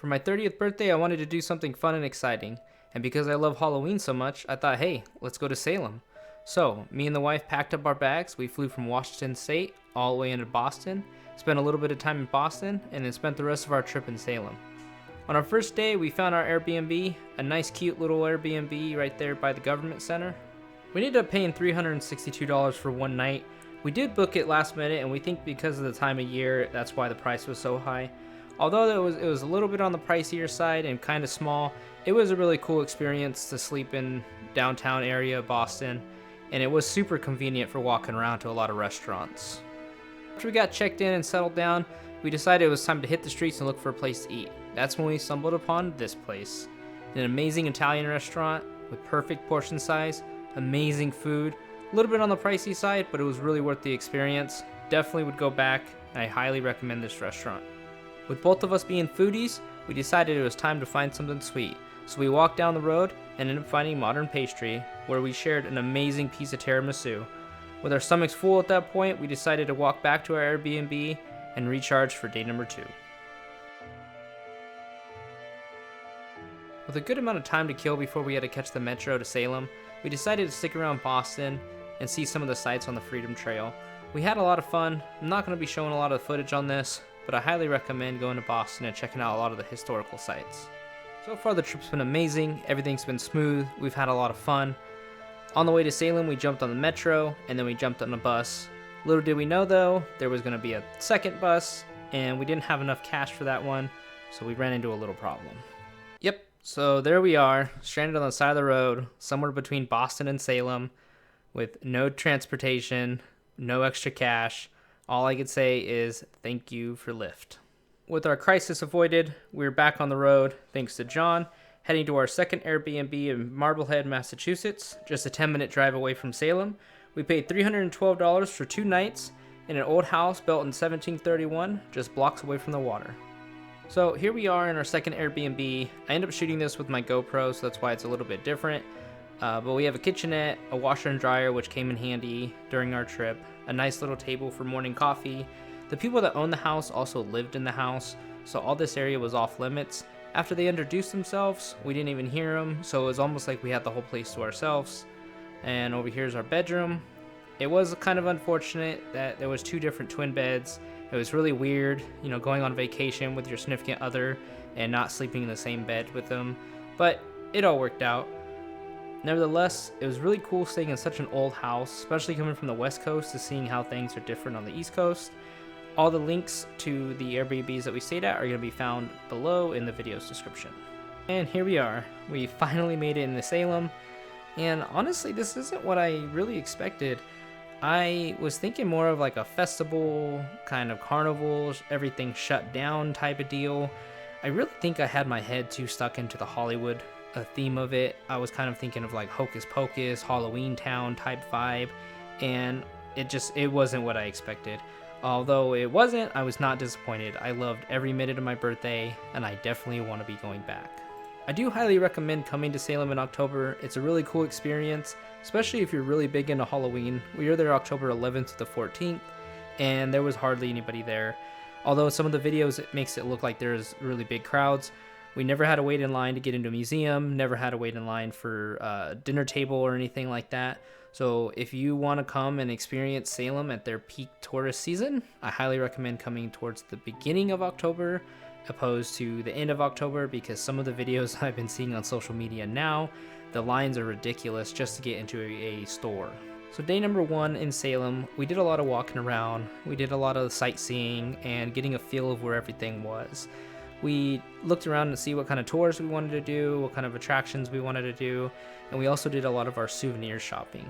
For my 30th birthday, I wanted to do something fun and exciting. And because I love Halloween so much, I thought, hey, let's go to Salem. So, me and the wife packed up our bags. We flew from Washington State all the way into Boston, spent a little bit of time in Boston, and then spent the rest of our trip in Salem. On our first day, we found our Airbnb, a nice cute little Airbnb right there by the government center. We ended up paying $362 for one night. We did book it last minute, and we think because of the time of year, that's why the price was so high. Although it was a little bit on the pricier side and kind of small, it was a really cool experience to sleep in downtown area of Boston, and it was super convenient for walking around to a lot of restaurants. After we got checked in and settled down, we decided it was time to hit the streets and look for a place to eat. That's when we stumbled upon this place, an amazing Italian restaurant with perfect portion size, amazing food, a little bit on the pricey side, but it was really worth the experience. Definitely would go back, and I highly recommend this restaurant. With both of us being foodies, we decided it was time to find something sweet. So we walked down the road and ended up finding Modern Pastry, where we shared an amazing piece of tiramisu. With our stomachs full at that point, we decided to walk back to our Airbnb and recharge for day number 2. With a good amount of time to kill before we had to catch the metro to Salem, we decided to stick around Boston and see some of the sights on the Freedom Trail. We had a lot of fun. I'm not going to be showing a lot of footage on this, but I highly recommend going to Boston and checking out a lot of the historical sites. So far the trip's been amazing, everything's been smooth, we've had a lot of fun. On the way to Salem we jumped on the metro, and then we jumped on a bus. Little did we know though, there was going to be a second bus, and we didn't have enough cash for that one, so we ran into a little problem. Yep, so there we are, stranded on the side of the road, somewhere between Boston and Salem, with no transportation, no extra cash. All I could say is thank you for Lyft. With our crisis avoided, we're back on the road thanks to John, heading to our second Airbnb in Marblehead, Massachusetts, just a 10-minute drive away from Salem. We paid $312 for 2 nights in an old house built in 1731, just blocks away from the water. So here we are in our second Airbnb. I ended up shooting this with my GoPro, so that's why it's a little bit different. But we have a kitchenette, a washer and dryer, which came in handy during our trip, a nice little table for morning coffee. The people that owned the house also lived in the house, so all this area was off limits. After they introduced themselves, we didn't even hear them, so it was almost like we had the whole place to ourselves. And over here's our bedroom. It was kind of unfortunate that there was 2 different twin beds. It was really weird, going on vacation with your significant other and not sleeping in the same bed with them, but it all worked out. Nevertheless, it was really cool staying in such an old house, especially coming from the West Coast to seeing how things are different on the East Coast. All the links to the Airbnbs that we stayed at are going to be found below in the video's description. And here we are. We finally made it into Salem, and honestly, this isn't what I really expected. I was thinking more of like a festival, kind of carnival, everything shut down type of deal. I really think I had my head too stuck into the Hollywood theme of it. I was kind of thinking of like Hocus Pocus, Halloween Town type vibe, and it wasn't what I expected. Although it wasn't, I was not disappointed. I loved every minute of my birthday, and I definitely want to be going back. I do highly recommend coming to Salem in October. It's a really cool experience, especially if you're really big into Halloween. We were there October 11th to the 14th, and there was hardly anybody there. Although some of the videos, it makes it look like there's really big crowds. We never had to wait in line to get into a museum, never had to wait in line for a dinner table or anything like that. So if you want to come and experience Salem at their peak tourist season, I highly recommend coming towards the beginning of October opposed to the end of October, because some of the videos I've been seeing on social media now, the lines are ridiculous just to get into a store. So day number 1 in Salem, we did a lot of walking around, we did a lot of sightseeing and getting a feel of where everything was. We looked around to see what kind of tours we wanted to do, what kind of attractions we wanted to do, and we also did a lot of our souvenir shopping.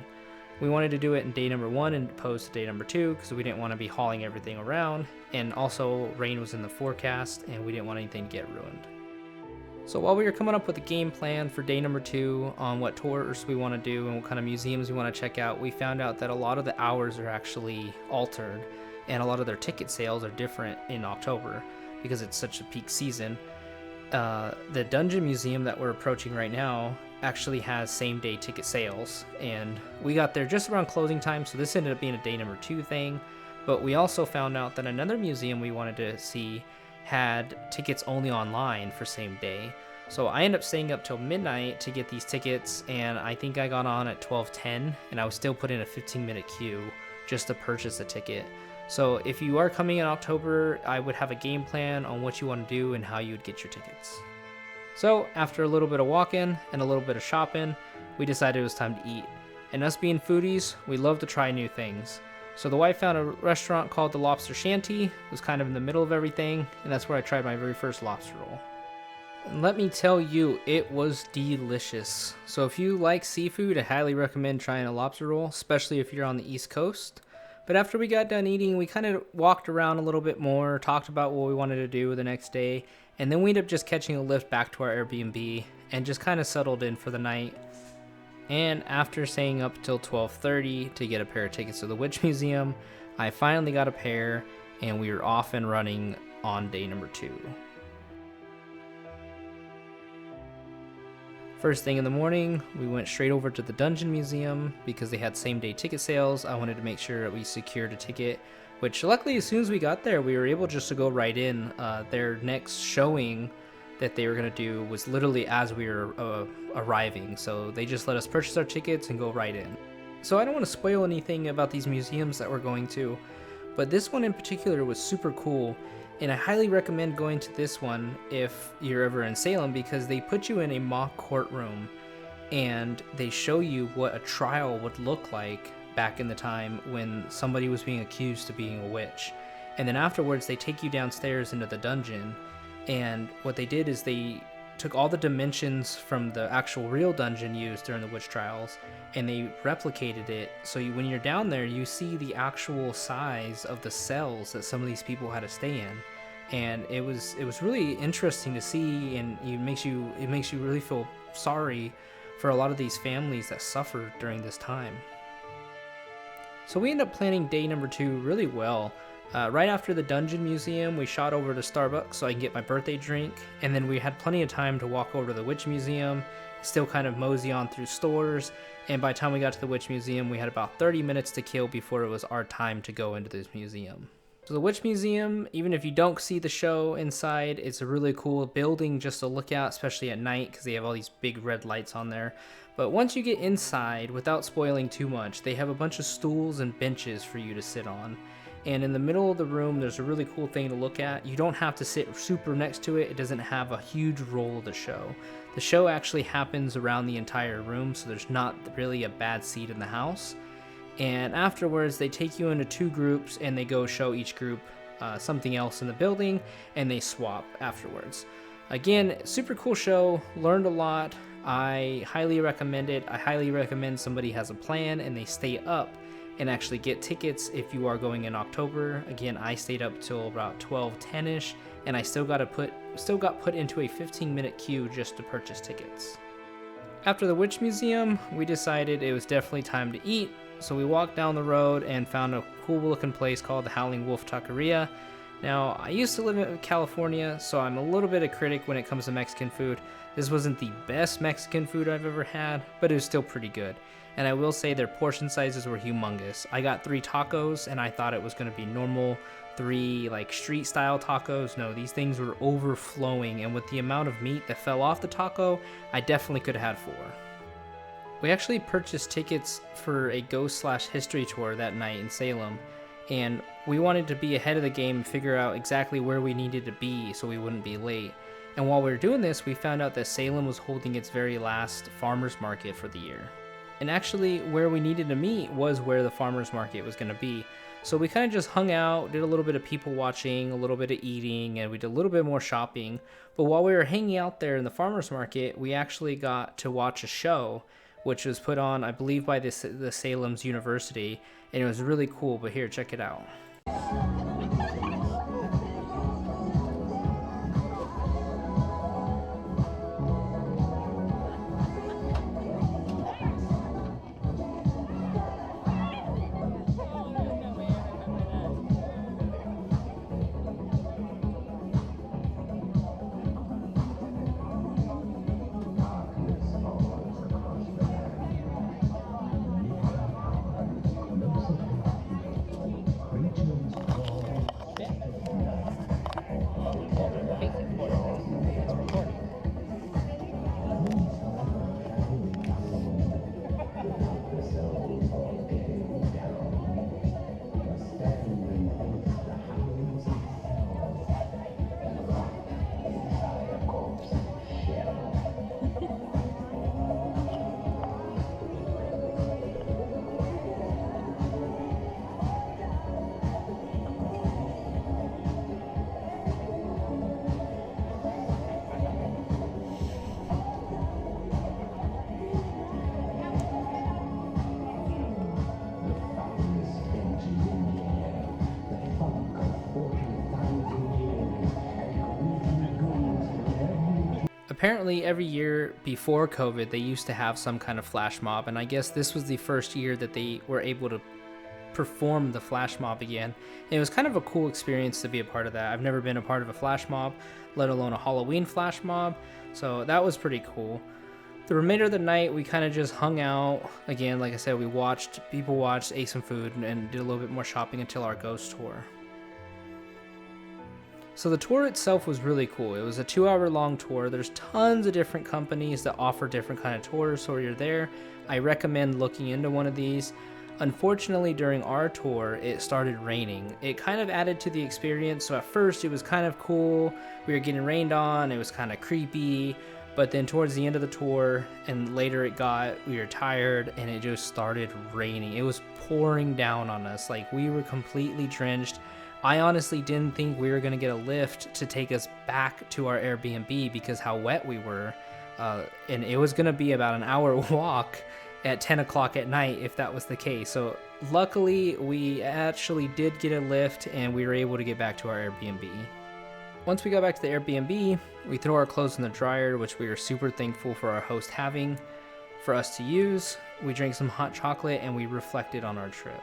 We wanted to do it in day number 1 and opposed to day number 2 because we didn't want to be hauling everything around, and also rain was in the forecast and we didn't want anything to get ruined. So while we were coming up with a game plan for day number 2 on what tours we want to do and what kind of museums we want to check out, we found out that a lot of the hours are actually altered and a lot of their ticket sales are different in October because it's such a peak season. The Dungeon Museum that we're approaching right now actually has same-day ticket sales, and we got there just around closing time, so this ended up being a day number 2 thing. But we also found out that another museum we wanted to see had tickets only online for same day. So I ended up staying up till midnight to get these tickets, and I think I got on at 12:10, and I was still put in a 15-minute queue just to purchase a ticket. So if you are coming in October, I would have a game plan on what you want to do and how you would get your tickets. So after a little bit of walking and a little bit of shopping, we decided it was time to eat. And us being foodies, we love to try new things. So the wife found a restaurant called the Lobster Shanty. It was kind of in the middle of everything, and that's where I tried my very first lobster roll. And let me tell you, it was delicious. So if you like seafood, I highly recommend trying a lobster roll, especially if you're on the East Coast. But after we got done eating, we kind of walked around a little bit more, talked about what we wanted to do the next day, and then we ended up just catching a lift back to our Airbnb and just kind of settled in for the night. And after staying up till 12:30 to get a pair of tickets to the Witch Museum, I finally got a pair, and we were off and running on day number 2. First thing in the morning, we went straight over to the Dungeon Museum because they had same day ticket sales. I wanted to make sure that we secured a ticket, which luckily as soon as we got there, we were able just to go right in. Their next showing that they were going to do was literally as we were arriving, so they just let us purchase our tickets and go right in. So I don't want to spoil anything about these museums that we're going to, but this one in particular was super cool. And I highly recommend going to this one if you're ever in Salem, because they put you in a mock courtroom and they show you what a trial would look like back in the time when somebody was being accused of being a witch. And then afterwards they take you downstairs into the dungeon, and what they did is they took all the dimensions from the actual real dungeon used during the witch trials and they replicated it, so when you're down there you see the actual size of the cells that some of these people had to stay in. And it was really interesting to see, and it makes you really feel sorry for a lot of these families that suffered during this time. So we ended up planning day number 2 really well. Right after the Dungeon Museum, we shot over to Starbucks so I can get my birthday drink, and then we had plenty of time to walk over to the Witch Museum, still kind of mosey on through stores, and by the time we got to the Witch Museum, we had about 30 minutes to kill before it was our time to go into this museum. So the Witch Museum, even if you don't see the show inside, it's a really cool building just to look at, especially at night, because they have all these big red lights on there. But once you get inside, without spoiling too much, they have a bunch of stools and benches for you to sit on. And in the middle of the room, there's a really cool thing to look at. You don't have to sit super next to it. It doesn't have a huge role of the show. The show actually happens around the entire room, so there's not really a bad seat in the house. And afterwards, they take you into 2 groups, and they go show each group something else in the building, and they swap afterwards. Again, super cool show. Learned a lot. I highly recommend it. I highly recommend somebody has a plan and they stay up and actually get tickets if you are going in October. Again, I stayed up till about 12:10ish, and I still got put into a 15-minute queue just to purchase tickets. After the Witch Museum, we decided it was definitely time to eat, so we walked down the road and found a cool looking place called the Howling Wolf Taqueria. Now, I used to live in California, so I'm a little bit of a critic when it comes to Mexican food. This wasn't the best Mexican food I've ever had, but it was still pretty good. And I will say their portion sizes were humongous. I got 3 tacos, and I thought it was going to be normal 3 like street style tacos. No, these things were overflowing, and with the amount of meat that fell off the taco, I definitely could have had 4. We actually purchased tickets for a ghost/history tour that night in Salem, and we wanted to be ahead of the game and figure out exactly where we needed to be so we wouldn't be late. And while we were doing this, we found out that Salem was holding its very last farmers market for the year. And actually, where we needed to meet was where the farmers market was going to be. So we kind of just hung out, did a little bit of people watching, a little bit of eating, and we did a little bit more shopping. But while we were hanging out there in the farmers market, we actually got to watch a show, which was put on, I believe, by the Salem's University, and it was really cool. But here, check it out. Apparently every year before COVID, they used to have some kind of flash mob, and I guess this was the first year that they were able to perform the flash mob again. And it was kind of a cool experience to be a part of that. I've never been a part of a flash mob, let alone a Halloween flash mob, so that was pretty cool. The remainder of the night, we kind of just hung out. Again, like I said, people watched, ate some food, and did a little bit more shopping until our ghost tour. So the tour itself was really cool. It was a 2-hour long tour. There's tons of different companies that offer different kind of tours, so you're there. I recommend looking into one of these. Unfortunately, during our tour, it started raining. It kind of added to the experience, so at first it was kind of cool. We were getting rained on, it was kind of creepy. But then towards the end of the tour and later we were tired and it just started raining. It was pouring down on us. Like, we were completely drenched. I honestly didn't think we were going to get a lift to take us back to our Airbnb because how wet we were. And it was going to be about an hour walk at 10 o'clock at night if that was the case. So luckily we actually did get a lift and we were able to get back to our Airbnb. Once we got back to the Airbnb, we threw our clothes in the dryer, which we were super thankful for our host having for us to use. We drank some hot chocolate and we reflected on our trip.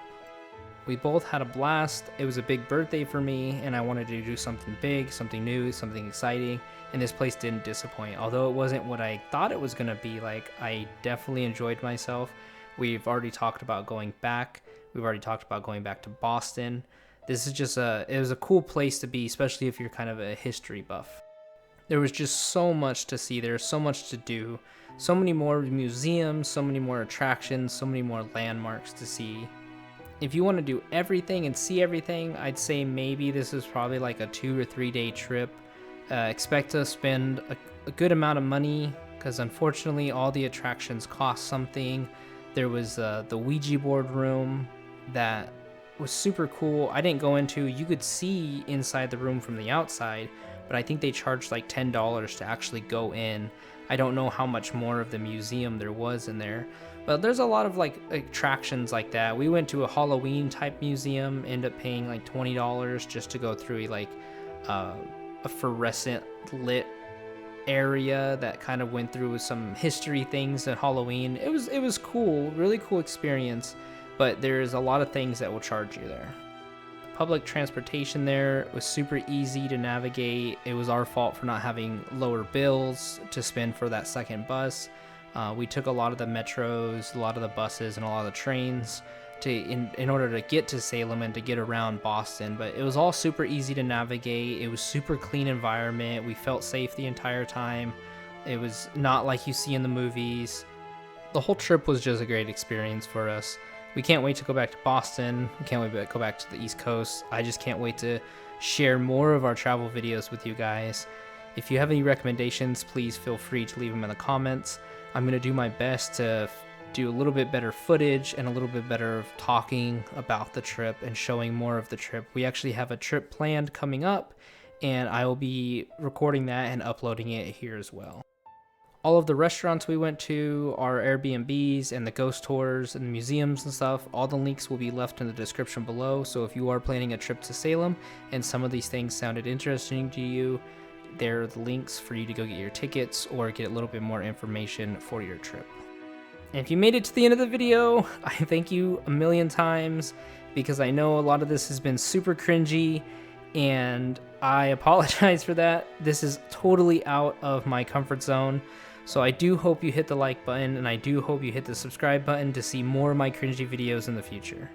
We both had a blast. It was a big birthday for me and I wanted to do something big, something new, something exciting, and this place didn't disappoint. Although it wasn't what I thought it was going to be like, I definitely enjoyed myself. We've already talked about going back. We've already talked about going back to Boston. This is just it was a cool place to be, especially if you're kind of a history buff. There was just so much to see there, so much to do, so many more museums, so many more attractions, so many more landmarks to see. If you want to do everything and see everything, I'd say maybe this is probably like a 2 or 3 day trip. Expect to spend a good amount of money because unfortunately all the attractions cost something. There was the Ouija board room that was super cool. I didn't go into. You could see inside the room from the outside, but I think they charged like $10 to actually go in. I don't know how much more of the museum there was in there, but there's a lot of like attractions like that. We went to a Halloween type museum, ended up paying like $20 just to go through a fluorescent lit area that kind of went through some history things at Halloween. It was cool, really cool experience. But there's a lot of things that will charge you there. Public transportation there was super easy to navigate. It was our fault for not having lower bills to spend for that second bus. We took a lot of the metros, a lot of the buses, and a lot of the trains in order to get to Salem and to get around Boston. But it was all super easy to navigate. It was super clean environment. We felt safe the entire time. It was not like you see in the movies. The whole trip was just a great experience for us. We can't wait to go back to Boston. We can't wait to go back to the East Coast. I just can't wait to share more of our travel videos with you guys. If you have any recommendations, please feel free to leave them in the comments. I'm going to do my best to do a little bit better footage and a little bit better talking about the trip and showing more of the trip. We actually have a trip planned coming up, and I will be recording that and uploading it here as well. All of the restaurants we went to, our Airbnbs and the ghost tours and the museums and stuff, all the links will be left in the description below. So if you are planning a trip to Salem and some of these things sounded interesting to you, there are the links for you to go get your tickets or get a little bit more information for your trip. And if you made it to the end of the video, I thank you a million times because I know a lot of this has been super cringy and I apologize for that. This is totally out of my comfort zone. So I do hope you hit the like button and I do hope you hit the subscribe button to see more of my cringy videos in the future.